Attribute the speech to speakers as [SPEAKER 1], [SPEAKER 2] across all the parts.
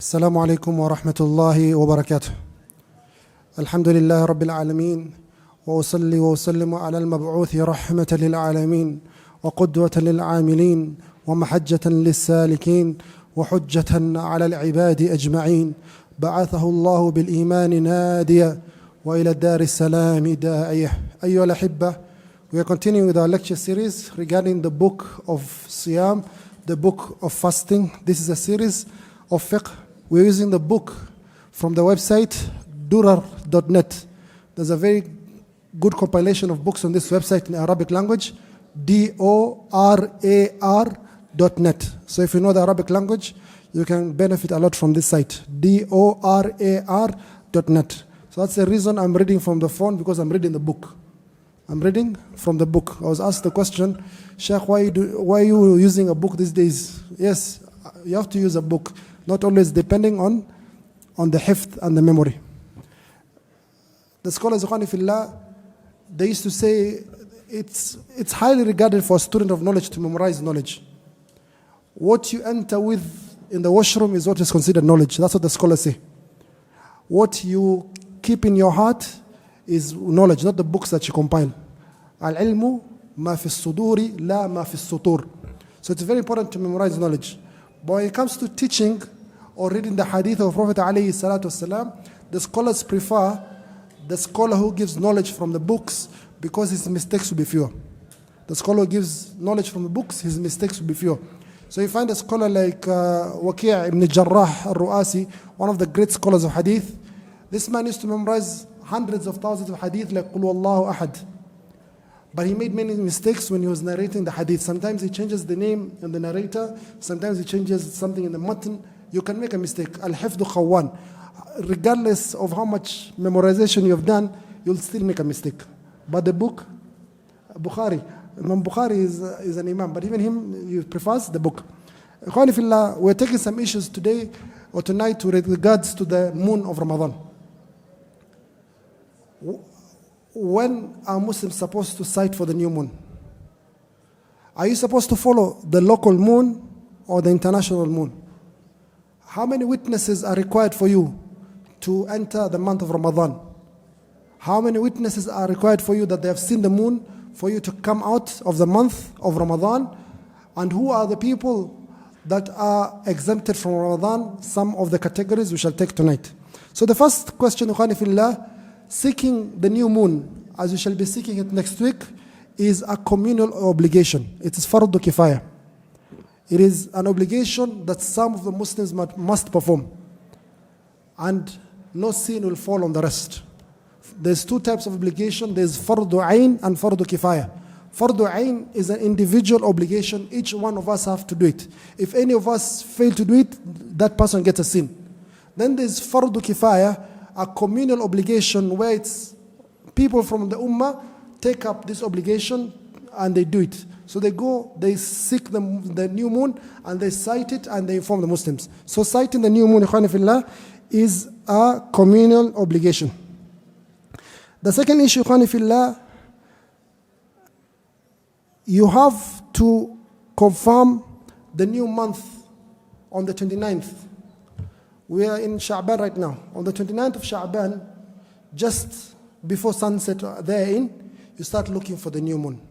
[SPEAKER 1] السلام عليكم ورحمة الله وبركاته. الحمد لله رب العالمين، وأصلي وأسلم على المبعوث رحمة للعالمين وقدوة للعاملين ومحجة للسالكين وحجة على العباد أجمعين. بعثه الله بالإيمان ناديا وإلى الدار السلام داعية. أيها الأحبة, we are continuing with our lecture series regarding the book of Siyam, the book of fasting. This is a series of fiqh. We're using the book from the website durar.net. There's a very good compilation of books on this website in Arabic language, DORAR.net. So if you know the Arabic language, you can benefit a lot from this site, DORAR.net. So that's the reason I'm reading from the phone, because I'm reading the book. I'm reading from the book. I was asked the question, Sheikh, why are you using a book these days? Yes, you have to use a book, not always depending on the hifth and the memory. The scholars, they used to say it's highly regarded for a student of knowledge to memorize knowledge. What you enter with in the washroom is what is considered knowledge. That's what the scholars say. What you keep in your heart is knowledge, not the books that you compile. Al-ilmu ma fi suduri la ma fi sutur. So it's very important to memorize knowledge. But when it comes to teaching or reading the hadith of Prophet alayhi salatu wasalam, the scholars prefer the scholar who gives knowledge from the books, because his mistakes will be fewer. The scholar who gives knowledge from the books, his mistakes will be fewer. So you find a scholar like FIQH ibn Jarrah al-Ru'asi, one of the great scholars of hadith. This man used to memorize hundreds of thousands of hadith like Qul Wallahu Ahad. But he made many mistakes when he was narrating the hadith. Sometimes he changes the name in the narrator, sometimes he changes something in the matn. You can make a mistake. Al-hifdhu khawwan. Regardless of how much memorization you have done, you'll still make a mistake. But the book, Bukhari, Imam Bukhari is an imam, but even him, he prefers the book. Ikhwani fillah, we're taking some issues today or tonight with regards to the moon of Ramadan. When are Muslims supposed to sight for the new moon? Are you supposed to follow the local moon or the international moon? How many witnesses are required for you to enter the month of Ramadan? How many witnesses are required for you that they have seen the moon for you to come out of the month of Ramadan? And who are the people that are exempted from Ramadan? Some of the categories we shall take tonight. So the first question, Ikhwani fillah, seeking the new moon, as we shall be seeking it next week, is a communal obligation. It is fardu kifaya. It is an obligation that some of the Muslims must perform, and no sin will fall on the rest. There's two types of obligation. There's fardu ayn and fardu kifaya. Fardu ayn is an individual obligation. Each one of us have to do it. If any of us fail to do it, that person gets a sin. Then there's fardu kifaya, a communal obligation where it's people from the ummah take up this obligation and they do it. So they go, they seek the new moon and they sight it and they inform the Muslims. So sighting the new moon, ikhwani fillah, is a communal obligation. The second issue, ikhwani fillah, you have to confirm the new month on the 29th. We are in Sha'ban right now. On the 29th of Sha'ban, just before sunset therein, you start looking for the new moon.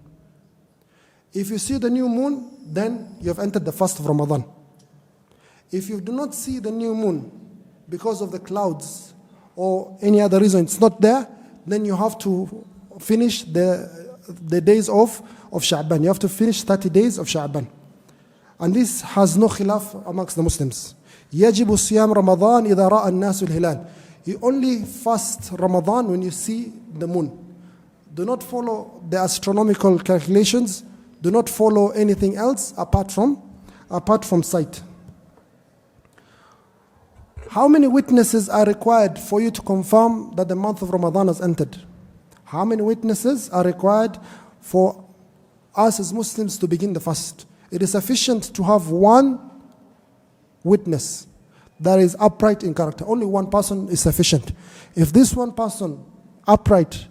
[SPEAKER 1] If you see the new moon, then you have entered the fast of Ramadan. If you do not see the new moon because of the clouds or any other reason it's not there, then you have to finish the days of Sha'ban. You have to finish 30 days of Sha'ban. And this has no khilaf amongst the Muslims. يجب صيام رمضان إذا رأى الناس الهلال. You only fast Ramadan when you see the moon. Do not follow the astronomical calculations. Do not follow anything else apart from sight. How many witnesses are required for you to confirm that the month of Ramadan has entered? How many witnesses are required for us as Muslims to begin the fast? It is sufficient to have one witness that is upright in character. Only one person is sufficient. If this one person upright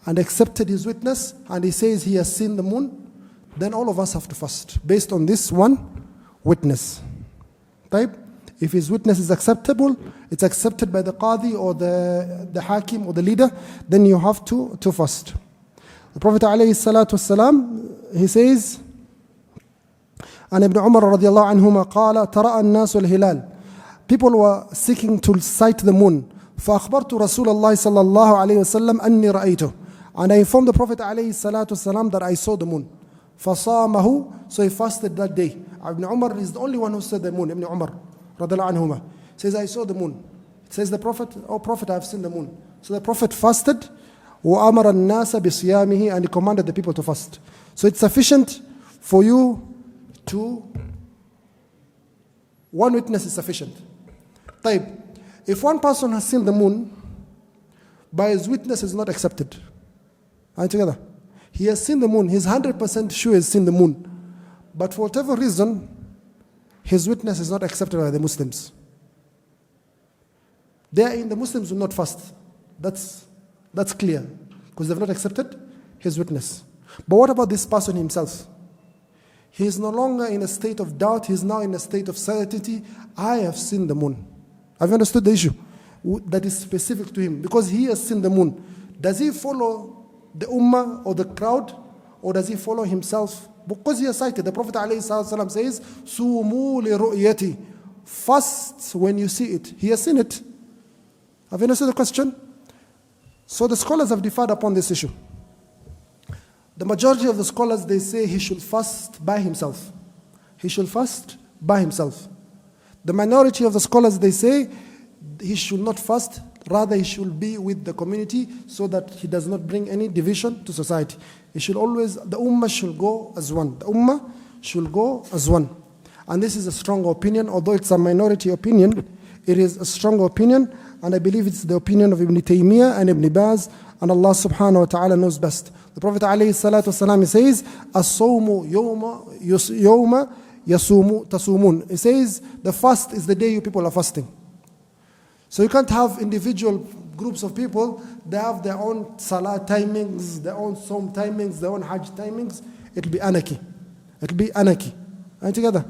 [SPEAKER 1] and accepted his witness and he says he has seen the moon, then all of us have to fast based on this one witness. Type. If his witness is acceptable, it's accepted by the qadi or the hakim or the leader, then you have to fast. The Prophet ﷺ, he says, عن ابن عمر رضي الله عنهما قال ترى الناس الهلال. People were seeking to sight the moon. فأخبرت رسول الله صلى الله عليه وسلم أني رأيته. And I informed the Prophet ﷺ that I saw the moon. فصامه, so he fasted that day. Ibn Umar is the only one who saw the moon. Ibn Umar رضي الله عنهما says, I saw the moon. It says the Prophet, oh Prophet, I have seen the moon. So the Prophet fasted. وأمر الناس بصيامه, and he commanded the people to fast. So it's sufficient for you to, one witness is sufficient. طيب, if one person has seen the moon, by his witness is not accepted. Are you together? He has seen the moon, he's 100% sure he has seen the moon. But for whatever reason, his witness is not accepted by the Muslims. Therein, the Muslims will not fast. That's clear, because they've not accepted his witness. But what about this person himself? He is no longer in a state of doubt, he is now in a state of certainty. I have seen the moon. Have you understood the issue? That is specific to him, because he has seen the moon. Does he follow the ummah or the crowd, or does he follow himself? Because he has cited, the Prophet ﷺ says, Sumu li ru'yati, fast when you see it. He has seen it. Have you understood the question? So the scholars have differed upon this issue. The majority of the scholars, they say he should fast by himself. He should fast by himself. The minority of the scholars, they say he should not fast, rather he should be with the community so that he does not bring any division to society. He should always, the ummah should go as one. The ummah should go as one. And this is a strong opinion, although it's a minority opinion, it is a strong opinion, and I believe it's the opinion of Ibn Taymiyyah and Ibn Baz, and Allah subhanahu wa ta'ala knows best. The Prophet ﷺ says, As-sawmu yawma yasumu tasumun. He says, the fast is the day you people are fasting. So you can't have individual groups of people, they have their own salah timings, their own som timings, their own hajj timings. It'll be anarchy. It'll be anarchy. Are you together?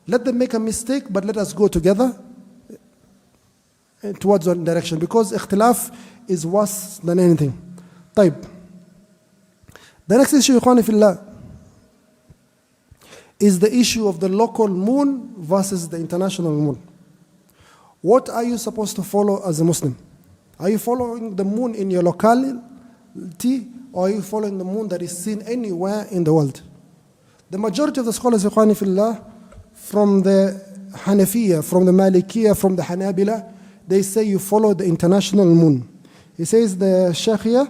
[SPEAKER 1] Let them make a mistake, but let us go together towards one direction, because ikhtilaf is worse than anything. طيب. The next issue, ikhwani fillah, is the issue of the local moon versus the international moon. What are you supposed to follow as a Muslim? Are you following the moon in your locality, or are you following the moon that is seen anywhere in the world? The majority of the scholars, ikhwani fillah, from the Hanafiya, from the Malikiya, from the Hanabila, they say you follow the international moon. He says, the Shaykh here,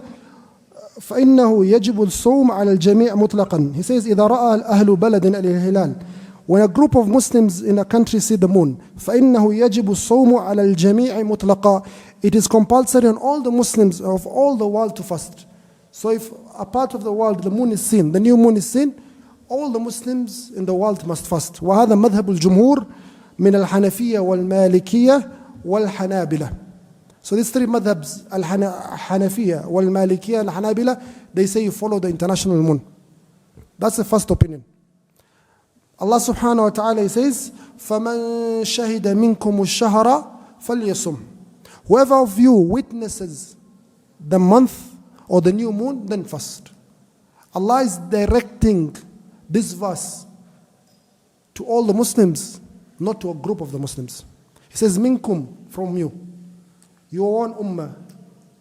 [SPEAKER 1] فإنه يجب الصوم على الجميع مطلقا. He says, إذا رأى أهل بلد الهلال. When a group of Muslims in a country see the moon, فإنه يجب الصوم على الجميع مطلقا. It is compulsory on all the Muslims of all the world to fast. So if a part of the world the moon is seen, the new moon is seen, all the Muslims in the world must fast. وهذا مذهب الجمهور من الحنفية والمالكية والحنابلة. So these three madhabs, al-Hanafiya, wal-Malikiya, al-Hanabila, they say you follow the international moon. That's the first opinion. Allah subhanahu wa ta'ala says, فَمَنْ شَهِدَ مِنْكُمُ الشَّهَرَ فَلْيَصُمْ. Whoever of you witnesses the month or the new moon, then fast. Allah is directing this verse to all the Muslims, not to a group of the Muslims. He says, minkum, from you. You are one ummah.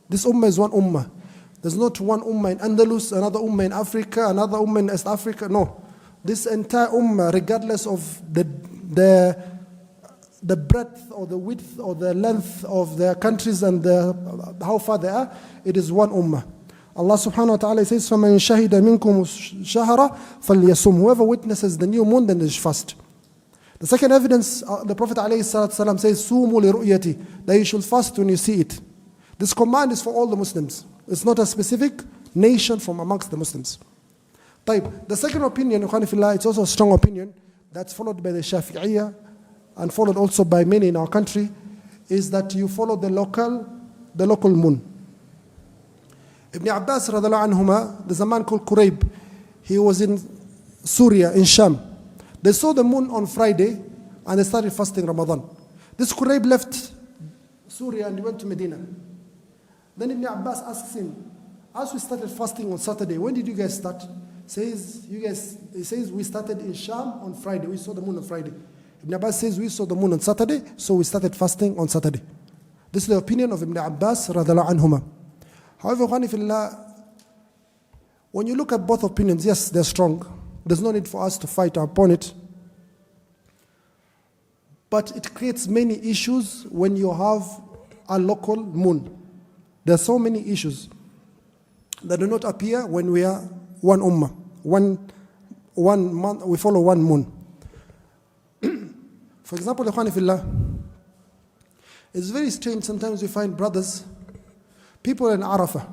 [SPEAKER 1] This ummah is one ummah. There's not one ummah in Andalus, another ummah in Africa, another ummah in East Africa. No. This entire ummah, regardless of the breadth or the width or the length of their countries and how far they are, it is one ummah. Allah subhanahu wa ta'ala says, فَمَنْ شَهِدَ مِنْكُمُ الشَّهَرَ فَلْيَصُمْ. Whoever witnesses the new moon, then they should fast. The second evidence, the Prophet ﷺ says, Sumu li ru'yati, that you should fast when you see it. This command is for all the Muslims. It's not a specific nation from amongst the Muslims. طيب, the second opinion, it's also a strong opinion, that's followed by the Shafi'iyya and followed also by many in our country, is that you follow the local moon. Ibn Abbas radiallahu anhuma, there's a man called Qurayb. He was in Syria, in Sham. They saw the moon on Friday, and they started fasting Ramadan. This Qurayb left Syria and he went to Medina. Then Ibn Abbas asks him, as we started fasting on Saturday, when did you guys start? He says, we started in Sham on Friday. We saw the moon on Friday. Ibn Abbas says, we saw the moon on Saturday, so we started fasting on Saturday. This is the opinion of Ibn Abbas radhiallahu anhuma. However, when you look at both opinions, yes, they're strong. There's no need for us to fight upon it. But it creates many issues when you have a local moon. There are so many issues that do not appear when we are one ummah. One month, we follow one moon. For example, Ikhwani Fillah, it's very strange sometimes we find brothers, people in Arafah.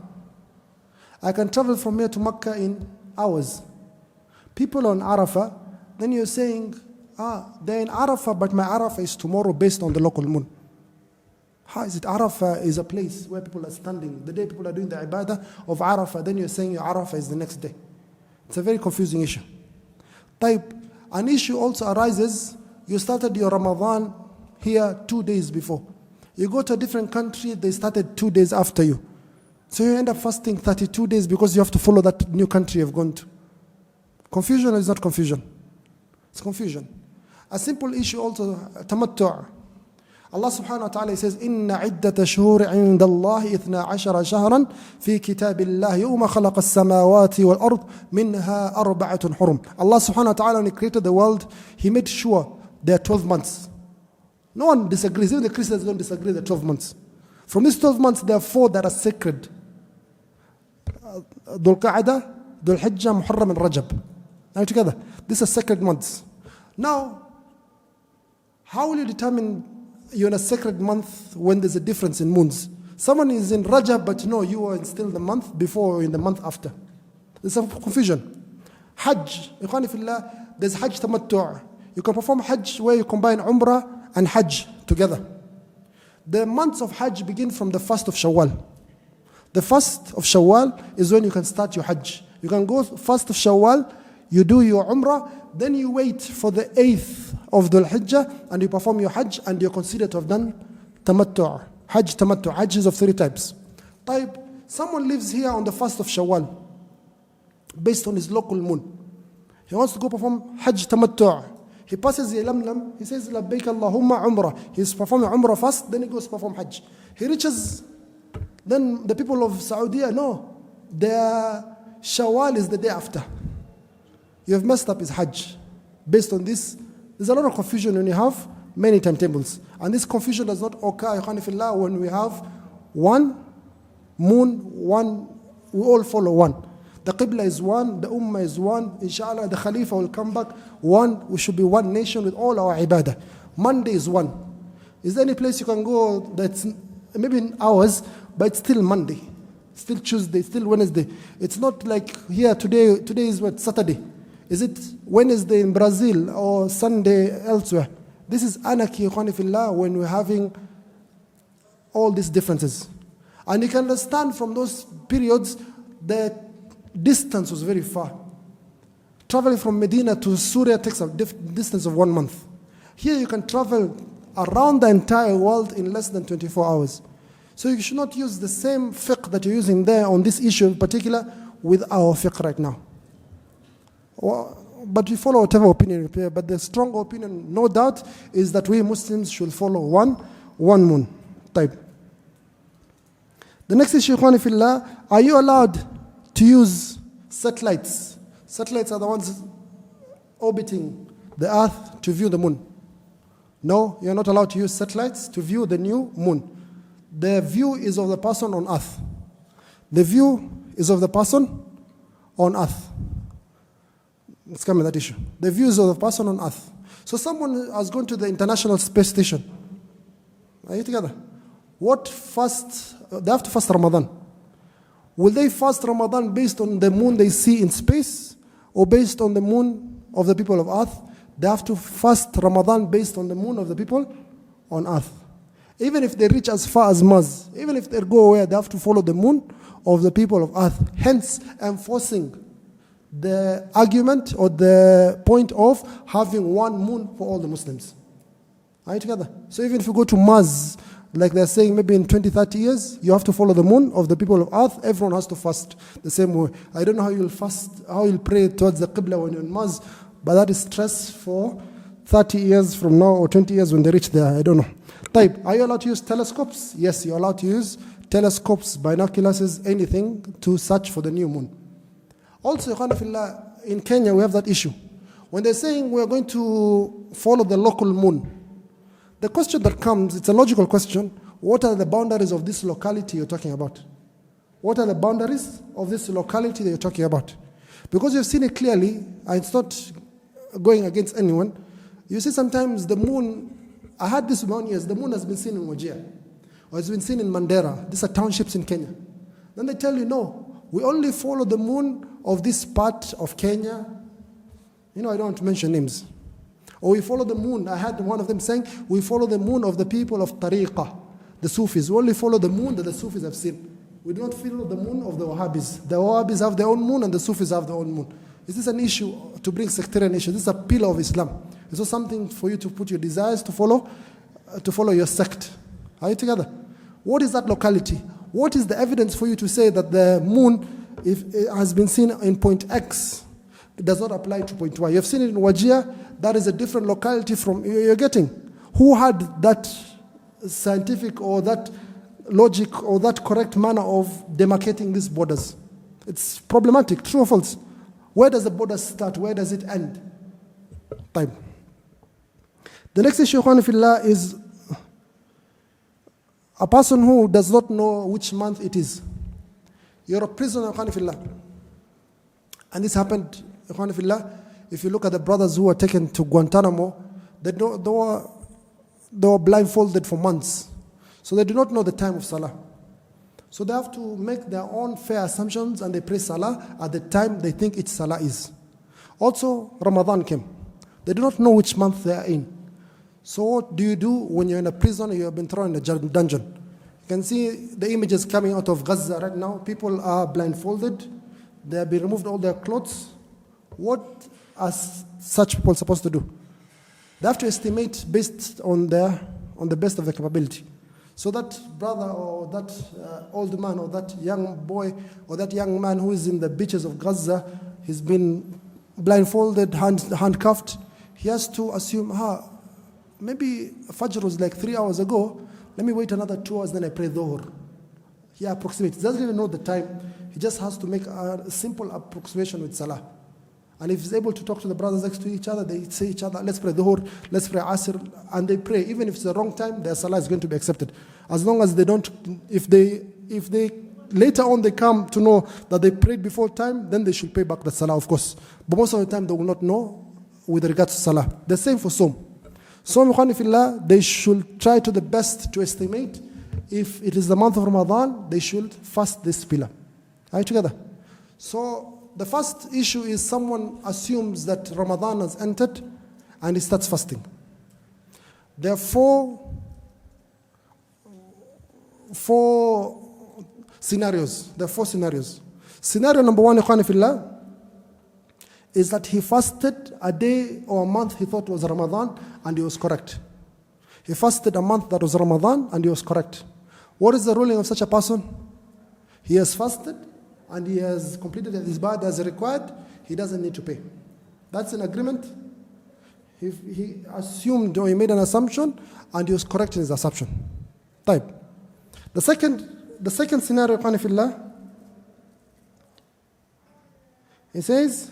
[SPEAKER 1] I can travel from here to Mecca in hours. People on Arafah, then you're saying, they're in Arafah, but my Arafah is tomorrow based on the local moon. How is it? Arafah is a place where people are standing. The day people are doing the ibadah of Arafah, then you're saying your Arafah is the next day. It's a very confusing issue. An issue also arises, you started your Ramadan here 2 days before. You go to a different country, they started 2 days after you. So you end up fasting 32 days because you have to follow that new country you've gone to. Confusion is not confusion. It's confusion. A simple issue also, tamattu'. Allah subhanahu wa ta'ala says, إِنَّ عِدَّةَ شُهُورِ عِنْدَ اللَّهِ 12 شهرا في كتاب الله يوم خلق السماوات والأرض منها 4 حرم. Allah subhanahu wa ta'ala, when He created the world, He made sure there are 12 months. No one disagrees, even the Christians don't disagree there are 12 months. From these 12 months, there are 4 that are sacred. Dhul Qa'dah, Dhul Hijjah, Muharram and Rajab. Now together, these are sacred months. Now, how will you determine you're in a sacred month when there's a difference in moons? Someone is in Rajab, but no, you are still the month before or in the month after. There's some confusion. Hajj, Ikhwani Fillah, there's Hajj Tamattu'. You can perform Hajj where you combine Umrah and Hajj together. The months of Hajj begin from the 1st of Shawwal. The 1st of Shawwal is when you can start your Hajj. You can go 1st of Shawwal, you do your Umrah, then you wait for the 8th of Dhul Hijjah and you perform your Hajj and you're considered to have done Tamattu'. Hajj Tamattu'. Hajj is of 3 types. Someone lives here on the 1st of Shawwal based on his local moon. He wants to go perform Hajj Tamattu'. He passes Lamlam, he says, Labbaik Allahumma Umrah. He's performing Umrah first, then he goes to perform Hajj. He reaches, then the people of Saudi, no, their Shawwal is the day after. You have messed up his Hajj. Based on this, there's a lot of confusion when you have many timetables. And this confusion does not occur, when we have one moon, we all follow one. The Qibla is one, the Ummah is one, inshallah the Khalifa will come back, one, we should be one nation with all our ibadah. Monday is one. Is there any place you can go that's maybe in hours, but it's still Monday, still Tuesday, still Wednesday. It's not like here today is what, Saturday. Is it Wednesday in Brazil or Sunday elsewhere? This is anarchy, Ikhwani Fillah, when we're having all these differences. And you can understand from those periods that distance was very far. Traveling from Medina to Syria takes a distance of 1 month. Here you can travel around the entire world in less than 24 hours. So you should not use the same fiqh that you're using there on this issue in particular with our fiqh right now. But we follow whatever opinion you play. But the strong opinion, no doubt, is that we Muslims should follow one moon type. The next issue, Ikhwani Fillah, are you allowed to use satellites? Satellites are the ones orbiting the earth to view the moon. No, you're not allowed to use satellites to view the new moon. The view is of the person on earth. The view is of the person on earth. Let's come to that issue. The view is of the person on earth. So someone has gone to the International Space Station. Are you together? They have to fast Ramadan. Will they fast Ramadan based on the moon they see in space or based on the moon of the people of earth? They have to fast Ramadan based on the moon of the people on earth. Even if they reach as far as Mars, even if they go away, they have to follow the moon of the people of earth. Hence, enforcing the argument or the point of having one moon for all the Muslims. Are you together? So even if you go to Mars, like they're saying maybe in 20, 30 years, you have to follow the moon of the people of earth, everyone has to fast the same way. I don't know how you'll fast, how you'll pray towards the Qibla when you're in Mars, but that is stress for 30 years from now or 20 years when they reach there, I don't know. Type, are you allowed to use telescopes? Yes, you're allowed to use telescopes, binoculars, anything to search for the new moon. Also, in Kenya, we have that issue. When they're saying we're going to follow the local moon, the question that comes, it's a logical question, what are the boundaries of this locality you're talking about? What are the boundaries of this locality that you're talking about? Because you've seen it clearly, and it's not going against anyone. You see sometimes the moon, I had this one years, the moon has been seen in Wajir, or it's been seen in Mandera. These are townships in Kenya. Then they tell you, no, we only follow the moon of this part of Kenya. I don't want to mention names. Or we follow the moon. I had one of them saying, we follow the moon of the people of Tariqah, the Sufis. We only follow the moon that the Sufis have seen. We do not follow the moon of the Wahhabis. The Wahhabis have their own moon and the Sufis have their own moon. Is this an issue to bring sectarian issue? This is a pillar of Islam. It's not something for you to put your desires to follow your sect. Are you together? What is that locality? What is the evidence for you to say that the moon, if it has been seen in point X, it does not apply to point Y? You have seen it in Wajir. That is a different locality from you're getting. Who had that scientific or that logic or that correct manner of demarcating these borders? It's problematic, true or false? Where does the border start? Where does it end? Time. The next issue, Fillah, is a person who does not know which month it is. You're a prisoner, Fillah. And this happened, Fillah. If you look at the brothers who were taken to Guantanamo, they were blindfolded for months. So they do not know the time of Salah. So they have to make their own fair assumptions and they pray Salah at the time they think each Salah is. Also, Ramadan came. They do not know which month they are in. So what do you do when you're in a prison or you have been thrown in a dungeon? You can see the images coming out of Gaza right now. People are blindfolded. They have been removed all their clothes. What are such people supposed to do? They have to estimate based on the best of their capability. So that brother or that old man or that young boy or that young man who is in the beaches of Gaza, he's been blindfolded, handcuffed. He has to assume, maybe Fajr was like 3 hours ago. Let me wait another 2 hours, then I pray Dhuhr. He approximates. He doesn't even know the time. He just has to make a simple approximation with Salah. And if he's able to talk to the brothers next to each other, they say each other, let's pray Dhuhr, let's pray Asr, and they pray. Even if it's the wrong time, their Salah is going to be accepted. As long as they don't, if they later on they come to know that they prayed before time, then they should pay back the Salah, of course. But most of the time they will not know with regards to Salah. The same for Sawm. Sawm, Fillah, they should try to the best to estimate. If it is the month of Ramadan, they should fast this pillar. Are you together? So the first issue is someone assumes that Ramadan has entered and he starts fasting. There are four scenarios. There are 4 scenarios. Scenario number 1, Fillah, is that he fasted a day or a month he thought was Ramadan and he was correct. He fasted a month that was Ramadan and he was correct. What is the ruling of such a person? He has fasted and he has completed his ibadah as required, he doesn't need to pay. That's an agreement. He assumed or he made an assumption and he was correct in his assumption. Type. The second scenario, Fillah, he says,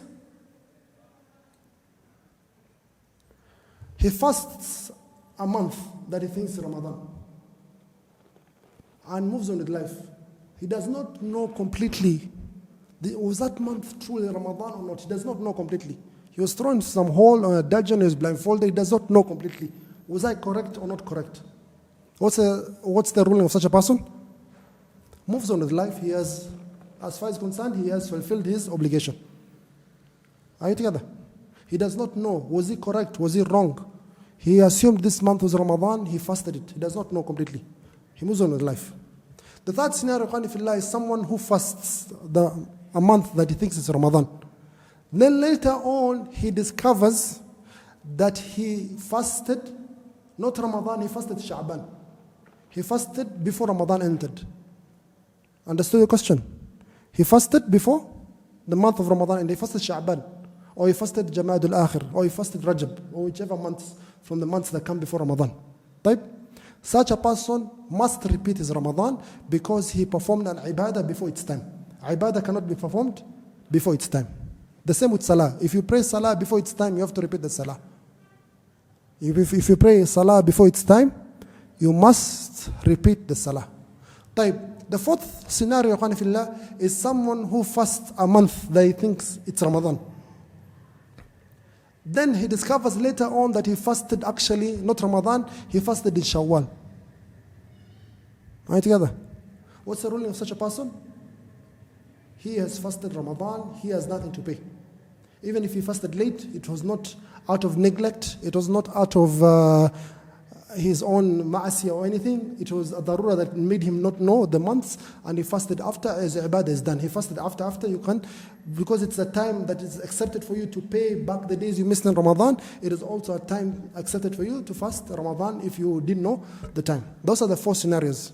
[SPEAKER 1] he fasts a month that he thinks is Ramadan and moves on with life. He does not know completely, was that month truly Ramadan or not? He does not know completely. He was thrown into some hole or a dungeon, he was blindfolded, he does not know completely. Was I correct or not correct? What's the ruling of such a person? Moves on with life. He has, as far as concerned, he has fulfilled his obligation. Are you together? He does not know, was he correct, was he wrong? He assumed this month was Ramadan, he fasted it. He does not know completely. He moves on with life. The third scenario, Fillah, is someone who fasts a month that he thinks is Ramadan. Then later on, he discovers that he fasted Not Ramadan, he fasted Sha'ban. He fasted before Ramadan entered. Understood the question? He fasted before the month of Ramadan and he fasted Sha'ban. Or he fasted Jama'ad al-Akhir. Or he fasted Rajab. Or whichever months from the months that come before Ramadan. Right? Such a person must repeat his Ramadan because he performed an ibadah before its time. Ibadah cannot be performed before its time. The same with Salah. If you pray Salah before its time, you have to repeat the Salah. If you pray Salah before its time, you must repeat the Salah. The fourth scenario is someone who fasts a month that he thinks it's Ramadan. Then he discovers later on that he fasted actually not Ramadan, he fasted in Shawwal. Are you together? What's the ruling of such a person? He has fasted Ramadan, he has nothing to pay. Even if he fasted late, it was not out of neglect, it was not out of his own ma'asiyah or anything. It was a darura that made him not know the months, and he fasted after as ibadah is done. He fasted after you can't, because it's a time that is accepted for you to pay back the days you missed in Ramadan. It is also a time accepted for you to fast Ramadan if you didn't know the time. Those are the four scenarios.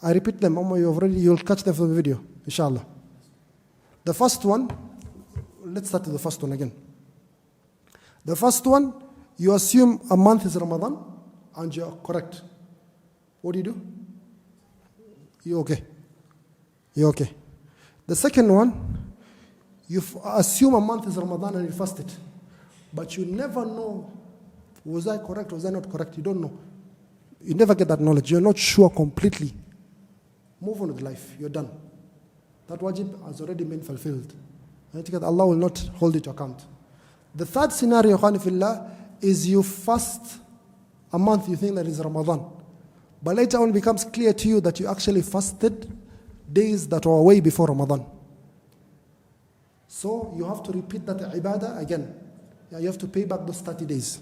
[SPEAKER 1] I repeat them, you'll catch them from the video, inshallah. The first one, let's start with the first one again. The first one, you assume a month is Ramadan and you're correct. What do? You're okay. You're okay. The second one, you assume a month is Ramadan and you fast it. But you never know, was I correct, was I not correct? You don't know. You never get that knowledge. You're not sure completely. Move on with life. You're done. That wajib has already been fulfilled. Allah will not hold it to account. The third scenario, is you fast a month you think that is Ramadan. But later on it becomes clear to you that you actually fasted days that were way before Ramadan. So you have to repeat that ibadah again. You have to pay back those 30 days.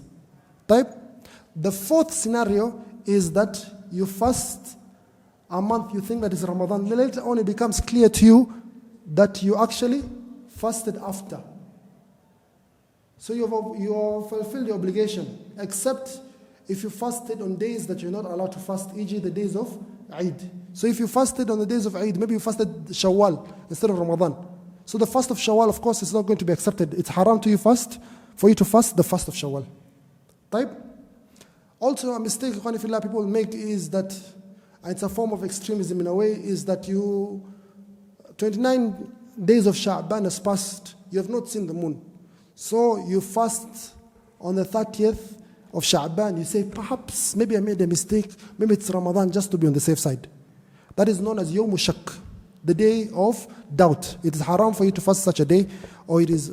[SPEAKER 1] The fourth scenario is that you fast a month you think that is Ramadan. Later on it becomes clear to you that you actually fasted after. So you have fulfilled your obligation, except if you fasted on days that you're not allowed to fast, e.g. the days of Eid. So if you fasted on the days of Eid, maybe you fasted Shawwal instead of Ramadan. So the fast of Shawwal, of course, is not going to be accepted. It's haram for you to fast the fast of Shawwal. Also, a mistake people make is that, and it's a form of extremism in a way, is that 29 days of Sha'ban has passed, you have not seen the moon. So you fast on the 30th of Sha'ban. You say, perhaps, maybe I made a mistake. Maybe it's Ramadan, just to be on the safe side. That is known as Yawm Shak, the day of doubt. It is haram for you to fast such a day, or it's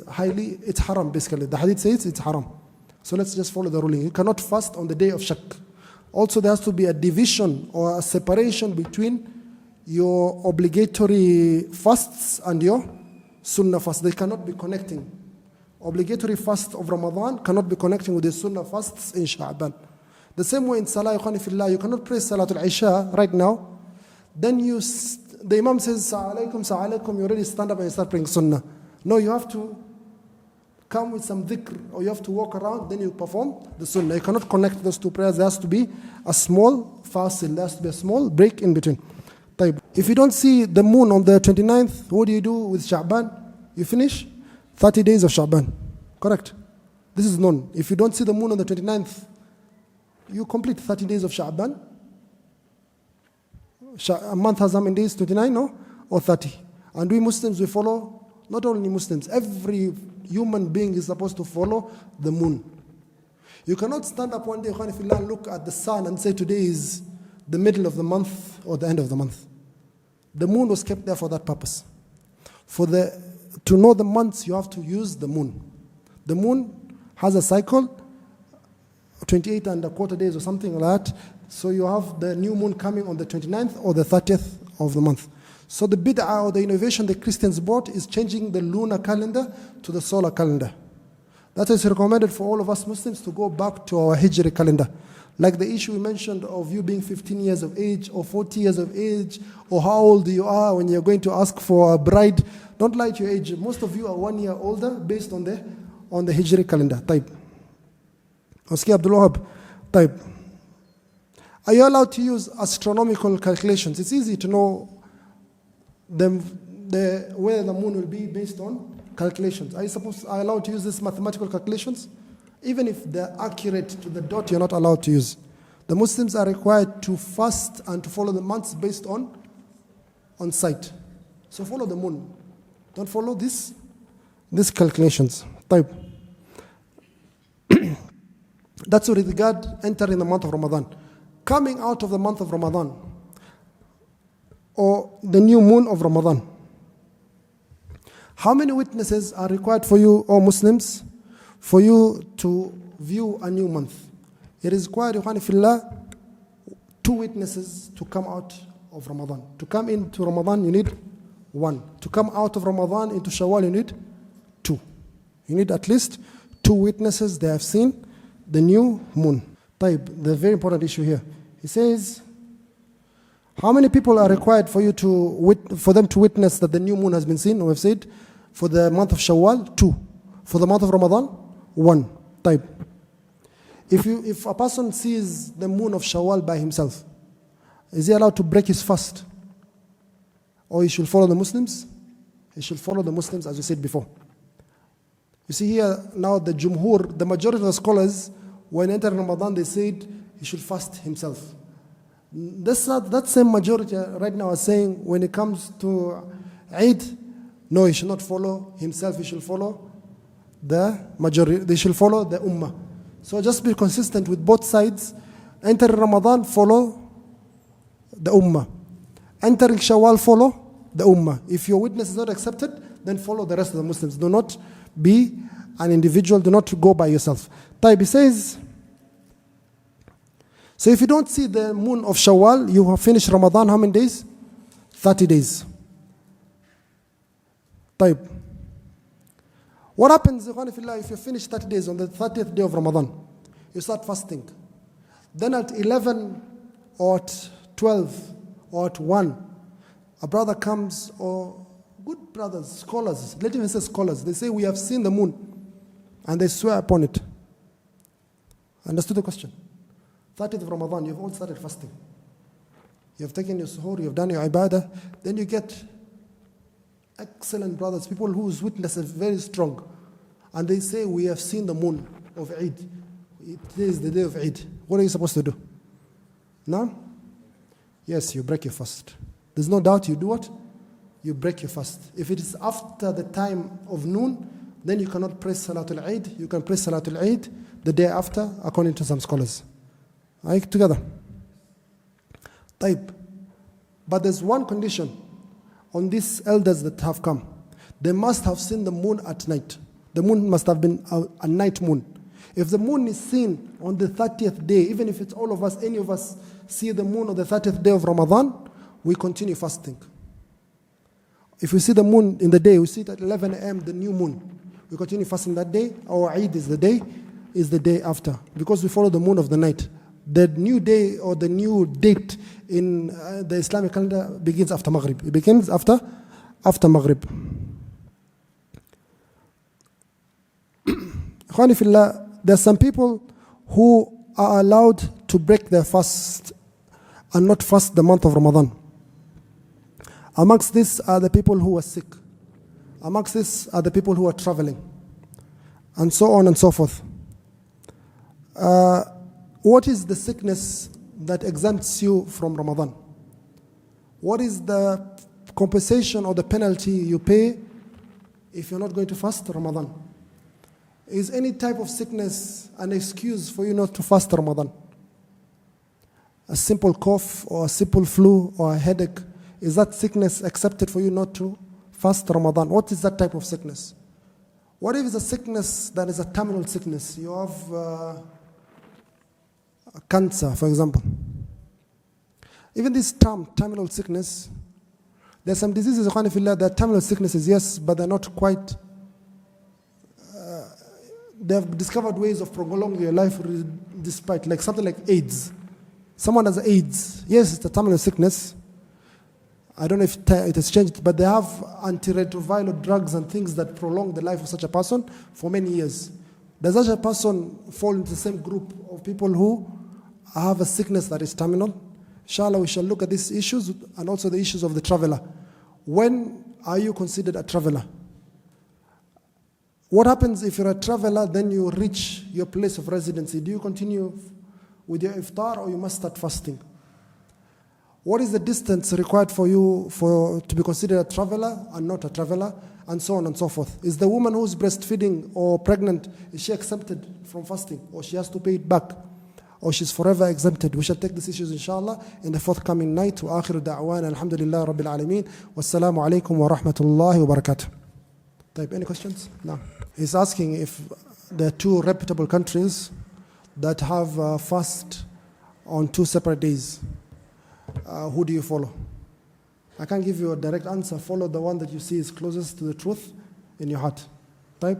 [SPEAKER 1] haram basically. The hadith says it's haram. So let's just follow the ruling. You cannot fast on the day of Shak. Also, there has to be a division or a separation between your obligatory fasts and your sunnah fast. They cannot be connecting. Obligatory fast of Ramadan cannot be connecting with the sunnah fasts in Sha'ban. The same way in Salah, you cannot pray Salatul Isha right now. Then the Imam says, Sa'alaikum, you already stand up and you start praying sunnah. No, you have to come with some dhikr, or you have to walk around, then you perform the sunnah. You cannot connect those two prayers. There has to be a small fasil, there has to be a small break in between. If you don't see the moon on the 29th, what do you do with Sha'ban? You finish 30 days of Sha'ban. Correct? This is known. If you don't see the moon on the 29th, you complete 30 days of Sha'ban. A month has how many days? 29, no? Or 30. And we Muslims, we follow, not only Muslims, every human being is supposed to follow the moon. You cannot stand up one day and look at the sun and say today is the middle of the month or the end of the month. The moon was kept there for that purpose. To know the months, you have to use the moon. The moon has a cycle, 28 and a quarter days or something like that. So you have the new moon coming on the 29th or the 30th of the month. So the bid'ah or the innovation the Christians brought is changing the lunar calendar to the solar calendar. That is recommended for all of us Muslims to go back to our Hijri calendar. Like the issue we mentioned of you being 15 years of age or 40 years of age, or how old you are when you're going to ask for a bride. Don't lie to your age. Most of you are 1 year older based on the Hijri calendar type. Oski Abdul Wahab. Type. Are you allowed to use astronomical calculations? It's easy to know where the moon will be based on calculations. Are you allowed to use these mathematical calculations? Even if they're accurate to the dot, you're not allowed to use. The Muslims are required to fast and to follow the months based on sight. So follow the moon. Don't follow these calculations. Type. That's with regard entering the month of Ramadan. Coming out of the month of Ramadan, or the new moon of Ramadan. How many witnesses are required for you, O Muslims, for you to view a new month? It is required, Ikhwani Fillah, 2 witnesses to come out of Ramadan. To come into Ramadan, you need 1. To come out of Ramadan into Shawwal, you need 2. You need at least 2 witnesses. They have seen the new moon. Taib, the very important issue here. He says, how many people are required for them to witness that the new moon has been seen? We have said, for the month of Shawwal, 2. For the month of Ramadan, 1. Taib. If a person sees the moon of Shawwal by himself, is he allowed to break his fast? Or he should follow the Muslims? He should follow the Muslims, as we said before. You see here now the Jumhur, the majority of the scholars, when entering Ramadan, they said he should fast himself. That same majority right now are saying when it comes to Eid, no, he should not follow himself, he should follow the majority, they should follow the Ummah. So just be consistent with both sides. Entering Ramadan, follow the Ummah. Entering Shawwal, follow the Ummah. If your witness is not accepted, then follow the rest of the Muslims. Do not be an individual, do not go by yourself. He says, so if you don't see the moon of Shawwal, you have finished Ramadan how many days? 30 days. What happens if you finish 30 days on the 30th day of Ramadan? You start fasting. Then at 11 or at 12 or at 1, a brother comes, or good brothers, scholars, let me say scholars, they say we have seen the moon and they swear upon it. Understood the question? 30th of Ramadan, you've all started fasting. You have taken your suhoor, you have done your ibadah, then you get excellent brothers, people whose witness is very strong, and they say we have seen the moon of Eid. Today is the day of Eid. What are you supposed to do? No? Yes, you break your fast. There's no doubt you do what? You break your fast. If it is after the time of noon, then you cannot pray Salatul Eid. You can pray Salatul Eid the day after, according to some scholars. Are you together? Taib. But there's one condition on these elders that have come. They must have seen the moon at night. The moon must have been a night moon. If the moon is seen on the 30th day, even if it's all of us, any of us see the moon on the 30th day of Ramadan, we continue fasting. If we see the moon in the day, we see it at 11 a.m., the new moon, we continue fasting that day. Our Eid is the day after, because we follow the moon of the night. The new day or the new date in the Islamic calendar begins after Maghrib. It begins after Maghrib. Ikhwani fillah, there are some people who are allowed to break their fast and not fast the month of Ramadan. Amongst these are the people who are sick. Amongst these are the people who are traveling. And so on and so forth. What is the sickness that exempts you from Ramadan? What is the compensation or the penalty you pay if you're not going to fast Ramadan? Is any type of sickness an excuse for you not to fast Ramadan? A simple cough or a simple flu or a headache, is that sickness accepted for you not to fast Ramadan? What is that type of sickness? What if it's a sickness that is a terminal sickness? You have cancer, for example. Even this term, terminal sickness, there are some diseases, that are terminal sicknesses, yes, but they're not quite, they have discovered ways of prolonging your life despite, like something like AIDS. Someone has AIDS, yes, it's a terminal sickness. I don't know if it has changed, but they have antiretroviral drugs and things that prolong the life of such a person for many years. Does such a person fall into the same group of people who have a sickness that is terminal? Inshallah, we shall look at these issues and also the issues of the traveler. When are you considered a traveler? What happens if you're a traveler, then you reach your place of residency? Do you continue with your iftar or you must start fasting? What is the distance required for you to be considered a traveler and not a traveler, and so on and so forth? Is the woman who's breastfeeding or pregnant, is she exempted from fasting, or she has to pay it back, or she's forever exempted? We shall take these issues inshallah in the forthcoming night. Wa akhiru da'wana alhamdulillah rabbil alameen. Wassalamu alaikum wa rahmatullahi wa barakatuh. Any questions? No. He's asking if there are two reputable countries that have fast on 2 separate days. Who do you follow? I can't give you a direct answer. Follow the one that you see is closest to the truth in your heart. But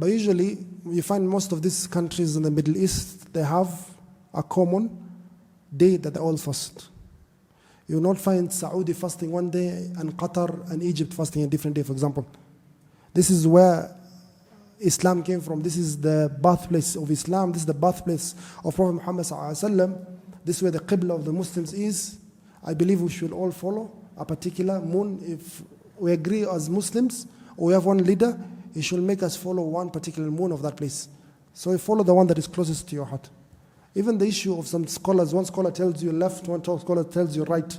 [SPEAKER 1] usually, you find most of these countries in the Middle East, they have a common day that they all fast. You will not find Saudi fasting one day and Qatar and Egypt fasting a different day, for example. This is where Islam came from. This is the birthplace of Islam. This is the birthplace of Prophet Muhammad sallallahu alaihi wasallam. This is where the qibla of the Muslims is. I believe we should all follow a particular moon. If we agree as Muslims, or we have one leader, he should make us follow one particular moon of that place. So we follow the one that is closest to your heart. Even the issue of some scholars, one scholar tells you left, one scholar tells you right.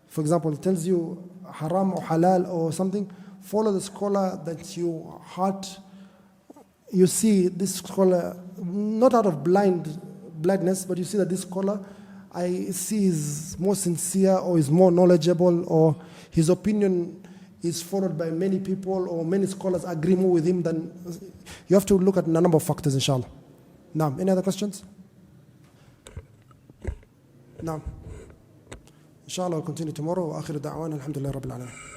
[SPEAKER 1] For example, it tells you haram or halal or something. Follow the scholar that your heart, you see this scholar, not out of blindness, but you see that this scholar, I see is more sincere or is more knowledgeable, or his opinion is followed by many people, or many scholars agree more with him than. You have to look at a number of factors, inshallah. Now, any other questions? Now, inshallah, we'll continue tomorrow. Wa akhiru da'wana alhamdulillah rabbil alamin.